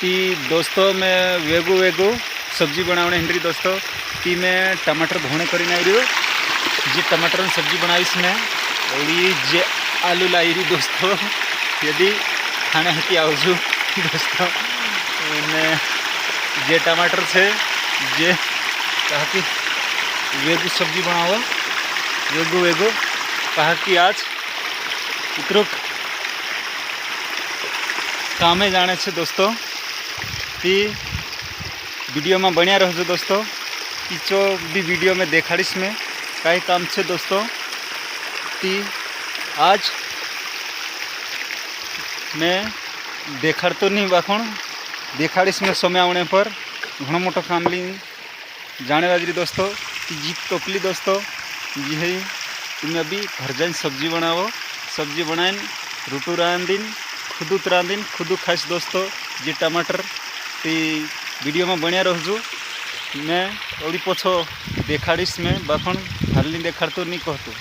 ती दोस्तों मैं वेगू वेगू सब्जी बनाने हिंदी दोस्तों ती मैं टमाटर भोने करी आई रही जी टमाटर में सब्जी बनाईस मैं और ये जे आलू लाई रही दोस्तों यदि खाना है कि आवजू दोस्तों ने जे टमाटर से जे कहा कि वेगू सब्जी बनाओ वेगू वेगू कहा कि आज इतरो कामे जाने से दोस्तों ती वीडियो में बनिया रहो दोस्तों जो भी वीडियो में देखाड़ीश में कई काम से दोस्तों ती आज मैं देखाड़ तो नहीं बाखण देखाड़ीश में समय आने पर घणो मोटो काम ली जाने वाली दोस्तों जी टोकली दोस्तों जी है तुम्हें अभी घर जाइन सब्जी बनाओ सब्जी बनाए रोटू रांधीन खुद खाइस दोस्तों जी टमाटर ती वीडियो में बनिया रहो मैं ओडी पोछो देखाड़ीश में बाखण हाल नहीं देखाड़ तो नहीं कहतु।